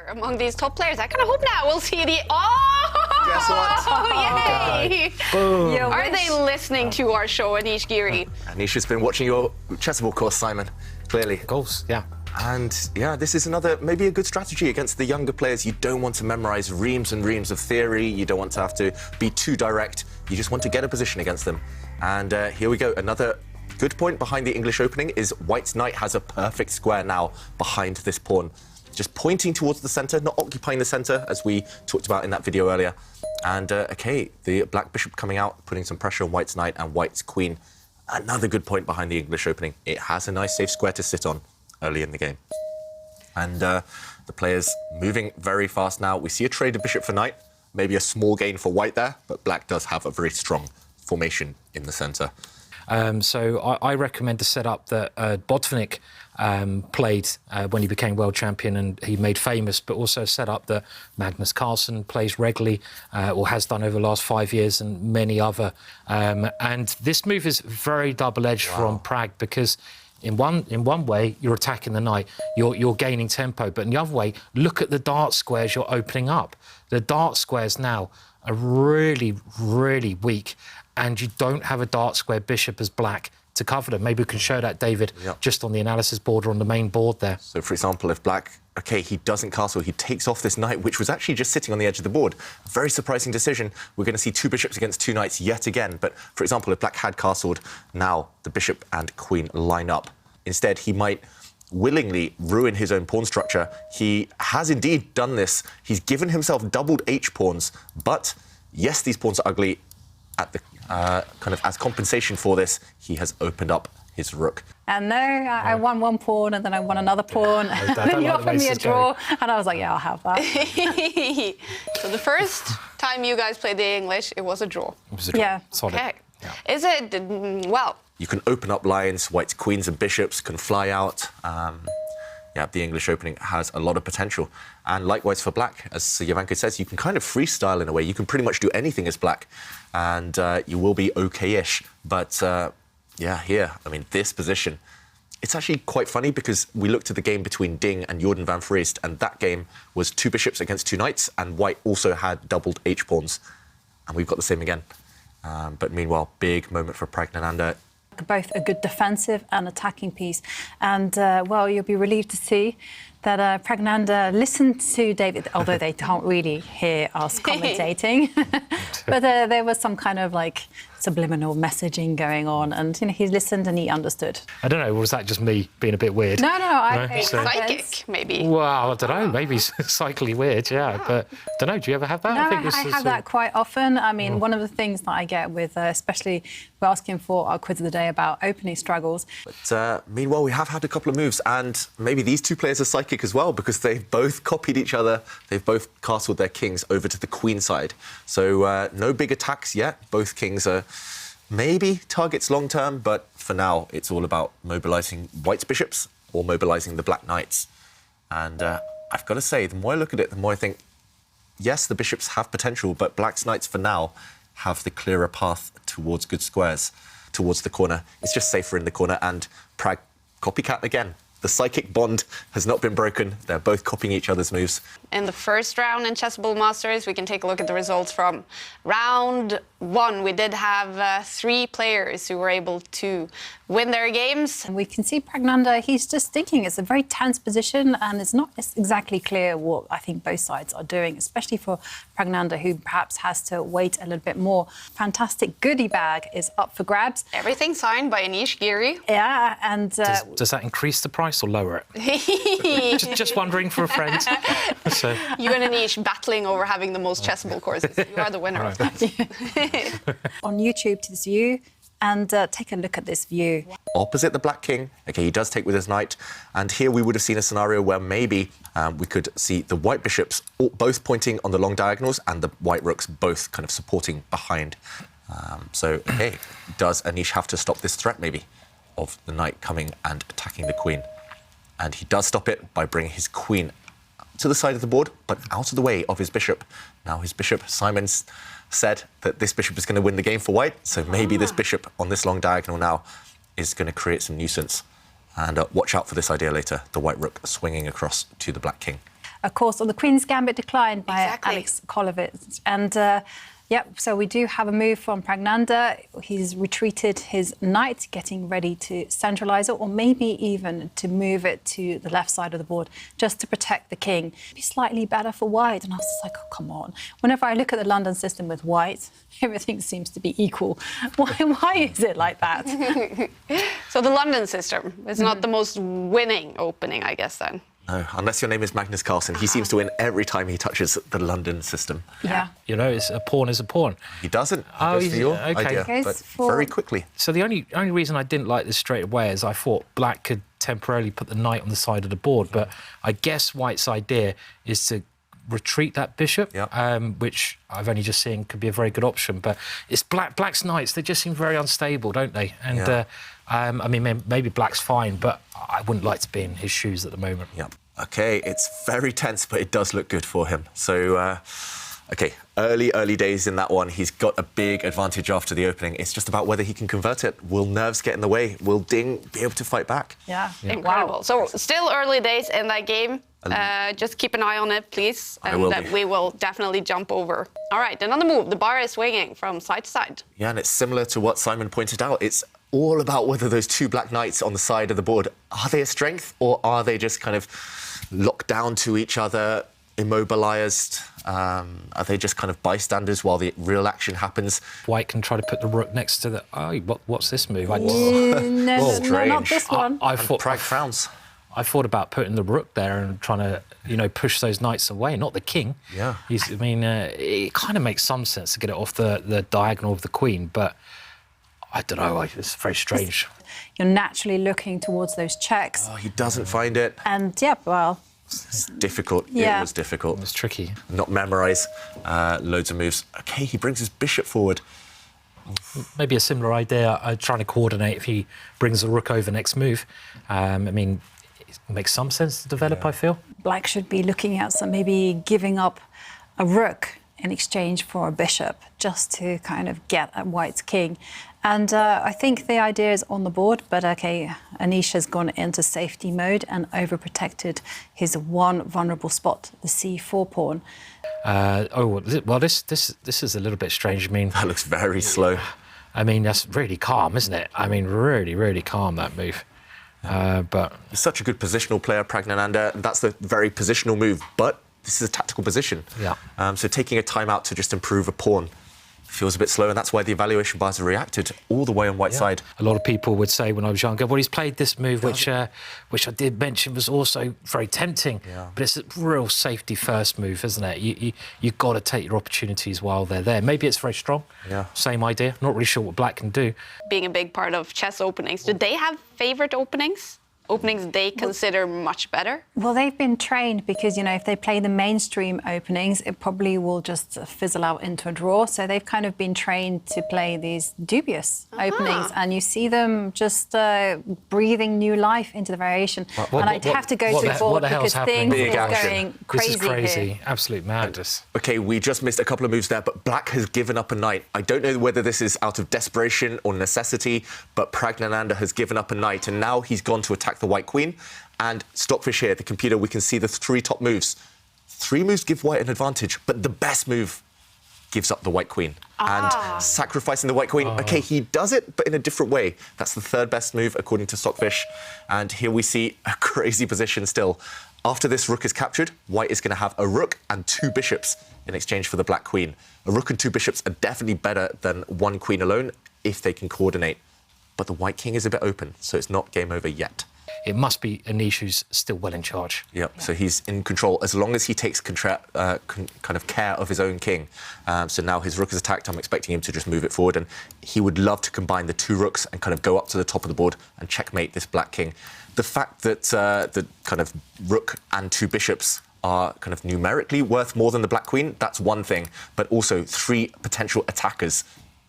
among these top players. I kind of hope now we'll see the... Oh! Guess what? Yay! Boom. Are they listening to our show, Anish Giri? Anish has been watching your chessable course, Simon, clearly. Of course, yeah. And yeah, this is another, maybe a good strategy against the younger players. You don't want to memorize reams and reams of theory. You don't want to have to be too direct. You just want to get a position against them. And here we go. Another good point behind the English opening is White's knight has a perfect square now behind this pawn. Just pointing towards the center, not occupying the center, as we talked about in that video earlier. And okay, the black bishop coming out, putting some pressure on White's knight and White's queen. Another good point behind the English opening. It has a nice safe square to sit on early in the game. And the players moving very fast now. We see a traded bishop for knight, maybe a small gain for White there, but Black does have a very strong formation in the center. So I recommend the setup that Botvinnik played when he became world champion and he made famous, but also a setup that Magnus Carlsen plays regularly or has done over the last 5 years, and many other. And this move is very double-edged from Pragg, because in one way, you're attacking the knight, you're gaining tempo, but in the other way, look at the dart squares you're opening up. The dart squares now are really, really weak, and you don't have a dart square bishop as Black to cover them. Maybe we can show that, David, just on the analysis board or on the main board there. So, for example, if Black, OK, he doesn't castle, he takes off this knight, which was actually just sitting on the edge of the board. A very surprising decision. We're going to see two bishops against two knights yet again. But, for example, if Black had castled, now the bishop and queen line up. Instead, he might willingly ruin his own pawn structure. He has indeed done this. He's given himself doubled H-pawns. But, yes, these pawns are ugly. At the kind of as compensation for this, he has opened up his rook. And no, I won one pawn, and then I won another pawn, and then you offered me a draw, and I was like, yeah, I'll have that. So the first time you guys played the English, it was a draw. It was a draw. Yeah. Solid. Okay. Yeah. Is it, well... You can open up lines, White's queens and bishops can fly out. Yeah, the English opening has a lot of potential. And likewise for Black, as Jovanka says, you can kind of freestyle in a way. You can pretty much do anything as Black, and you will be okay-ish. But, yeah, here, I mean, this position, it's actually quite funny because we looked at the game between Ding and Jordan van Foreest, and that game was two bishops against two knights, and White also had doubled H-pawns. And we've got the same again. But meanwhile, big moment for Praggnanandhaa. Both a good defensive and attacking piece. And, well, you'll be relieved to see that Praggnanandhaa listened to David, although they can't really hear us commentating. But there was some kind of, like, subliminal messaging going on, and, you know, he listened and he understood. I don't know, was that just me being a bit weird? No, I think Psychic, maybe. Well, I don't know, maybe psychically weird, yeah. But, I don't know, do you ever have that? No, I have that quite often. I mean, one of the things that I get with, especially we're asking for our quiz of the day about opening struggles. But meanwhile, we have had a couple of moves, and maybe these two players are psychic as well, because they've both copied each other. They've both castled their kings over to the queen side. So no big attacks yet. Both kings are maybe targets long term, but for now, it's all about mobilising White's bishops or mobilising the Black knights. And I've got to say, the more I look at it, the more I think, yes, the bishops have potential, but Black's knights for now have the clearer path towards good squares, towards the corner. It's just safer in the corner, and Pragg copycat again. The psychic bond has not been broken. They're both copying each other's moves. In the first round in Chessable Masters, we can take a look at the results from round one. We did have 3 players who were able to win their games. And we can see Praggnanandhaa, he's just thinking it's a very tense position, and it's not exactly clear what I think both sides are doing, especially for Praggnanandhaa, who perhaps has to wait a little bit more. Fantastic goodie bag is up for grabs. Everything signed by Anish Giri. Yeah, and... Does that increase the price or lower it? just wondering for a friend. So. You and Anish battling over having the most chessable courses. You are the winner of that. On YouTube to this view, and take a look at this view. Opposite the Black king. OK, he does take with his knight. And here we would have seen a scenario where maybe we could see the White bishops both pointing on the long diagonals and the White rooks both kind of supporting behind. So, OK, does Anish have to stop this threat, maybe, of the knight coming and attacking the queen? And he does stop it by bringing his queen to the side of the board, but out of the way of his bishop. Now, his bishop, Simon's said that this bishop is going to win the game for White, so maybe this bishop on this long diagonal now is going to create some nuisance. And watch out for this idea later, the White rook swinging across to the Black king. of course, on the Queen's Gambit declined by Exactly. Alex Kolovitz. And so we do have a move from Pragnanda. He's retreated his knight, getting ready to centralise it, or maybe even to move it to the left side of the board, just to protect the king. It'd be slightly better for white. And I was just like, oh, come on. Whenever I look at the London system with white, everything seems to be equal. Why is it like that? So the London system is not the most winning opening, I guess, then. No, unless your name is Magnus Carlsen. He seems to win every time he touches the London system. Yeah. You know, it's a pawn is a pawn. He doesn't. He Oh, goes he's- for your okay. idea, Goes but for- very quickly. So the only reason I didn't like this straight away is I thought black could temporarily put the knight on the side of the board, but I guess white's idea is to retreat that bishop, Yeah. which I've only just seen could be a very good option. But it's black's knights; they just seem very unstable, don't they? And Yeah. I mean, maybe black's fine, but I wouldn't like to be in his shoes at the moment. Yep. Okay, it's very tense, but it does look good for him. So, okay, early days in that one. He's got a big advantage after the opening. It's just about whether he can convert it. Will nerves get in the way? Will Ding be able to fight back? Yeah. Incredible. Wow. So still early days in that game. Just keep an eye on it, please, I and will that be. we will definitely jump over. All right, another move. The bar is swinging from side to side. Yeah, and it's similar to what Simon pointed out. It's all about whether those two black knights on the side of the board, are they a strength or are they just kind of locked down to each other, immobilized? Are they just kind of bystanders while the real action happens? White can try to put the rook next to the. Oh, what's this move? No, not strange. this one. I thought Prag frowns. I thought about putting the rook there and trying to, push those knights away, not the king. Yeah. It kind of makes some sense to get it off the diagonal of the queen, but I don't know, it's very strange. You're naturally looking towards those checks. Oh, he doesn't find it. And yeah, well, It's difficult. Yeah. It was difficult. It's tricky. Not memorise loads of moves. OK, he brings his bishop forward. Maybe a similar idea, trying to coordinate if he brings the rook over next move. It makes some sense to develop, I feel. black should be looking at some maybe giving up a rook in exchange for a bishop, just to kind of get at white's king. And I think the idea is on the board, but OK, Anish has gone into safety mode and overprotected his one vulnerable spot, the c4 pawn. Well, this is a little bit strange. That looks very slow. That's really calm, isn't it? Really, really calm, that move. But He's such a good positional player, Pragnananda. That's the very positional move, but this is a tactical position. Yeah. So taking a timeout to just improve a pawn feels a bit slow, and that's why the evaluation bars have reacted all the way on white's side. a lot of people would say when I was younger, well, he's played this move, which I did mention was also very tempting. Yeah. But it's a real safety first move, isn't it? You've got to take your opportunities while they're there. Maybe it's very strong. Yeah. Same idea. Not really sure what black can do. Being a big part of chess openings, do they have favorite openings? Openings they consider much better? Well, they've been trained because, if they play the mainstream openings, it probably will just fizzle out into a draw. So they've kind of been trained to play these dubious openings, and you see them just breathing new life into the variation. And I'd have to go to the board because things Big are action. going This crazy, is crazy. here. Absolute madness. OK, we just missed a couple of moves there, but black has given up a knight. I don't know whether this is out of desperation or necessity, but Pragnananda has given up a knight, and now he's gone to attack the white queen. And Stockfish here, the computer, we can see the three top moves. 3 moves give white an advantage, but the best move gives up the white queen. And sacrificing the white queen, OK, he does it, but in a different way. That's the 3rd best move, according to Stockfish. And here we see a crazy position still. After this rook is captured, white is going to have a rook and 2 bishops in exchange for the black queen. A rook and 2 bishops are definitely better than 1 queen alone if they can coordinate. But the white king is a bit open, so it's not game over yet. It must be Anish who's still well in charge. Yep. So he's in control as long as he takes kind of care of his own king. So now his rook is attacked. I'm expecting him to just move it forward, and he would love to combine the 2 rooks and kind of go up to the top of the board and checkmate this black king. The fact that the kind of rook and 2 bishops are kind of numerically worth more than the black queen, that's one thing. But also 3 potential attackers.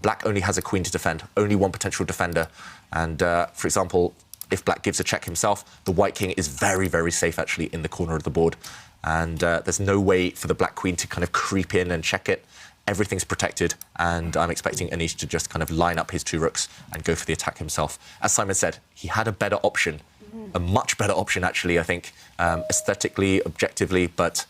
Black only has a queen to defend, only 1 potential defender. And for example, if black gives a check himself, the white king is very, very safe, actually, in the corner of the board. And there's no way for the black queen to kind of creep in and check it. Everything's protected, and I'm expecting Anish to just kind of line up his 2 rooks and go for the attack himself. As Simon said, he had a better option a much better option, actually, I think, aesthetically, objectively, but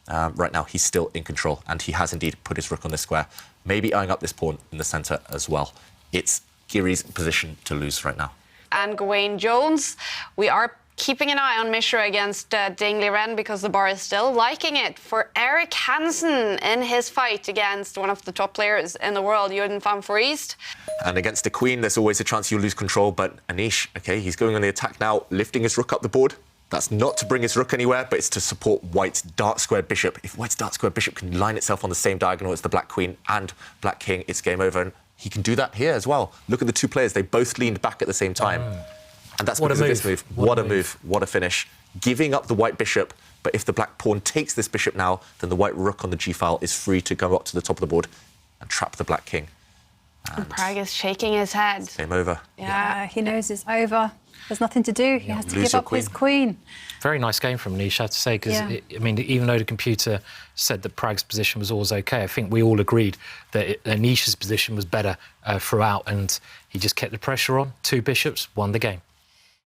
right now he's still in control, and he has indeed put his rook on this square, maybe eyeing up this pawn in the centre as well. It's Giri's position to lose right now. And Gawain Jones, we are keeping an eye on Mishra against Ding Liren because the bar is still liking it for Eric Hansen in his fight against one of the top players in the world, Jordan van Foreest. And against the queen, there's always a chance you'll lose control, but Anish, OK, he's going on the attack now, lifting his rook up the board. That's not to bring his rook anywhere, but it's to support White's dark-squared bishop. If White's dark-squared bishop can line itself on the same diagonal as the black queen and black king, it's game over. And he can do that here as well. Look at the two players. They both leaned back at the same time. And that's because of this move. What a move. What a finish. Giving up the white bishop, but if the black pawn takes this bishop now, then the white rook on the g-file is free to go up to the top of the board and trap the black king. And Pragg is shaking his head. Game over. Yeah, he knows it's over. There's nothing to do. He has to give up his queen. Very nice game from Anish, I have to say, because, I mean, even though the computer said that Pragg's position was always OK, I think we all agreed that Anish's position was better throughout, and he just kept the pressure on. Two bishops, won the game.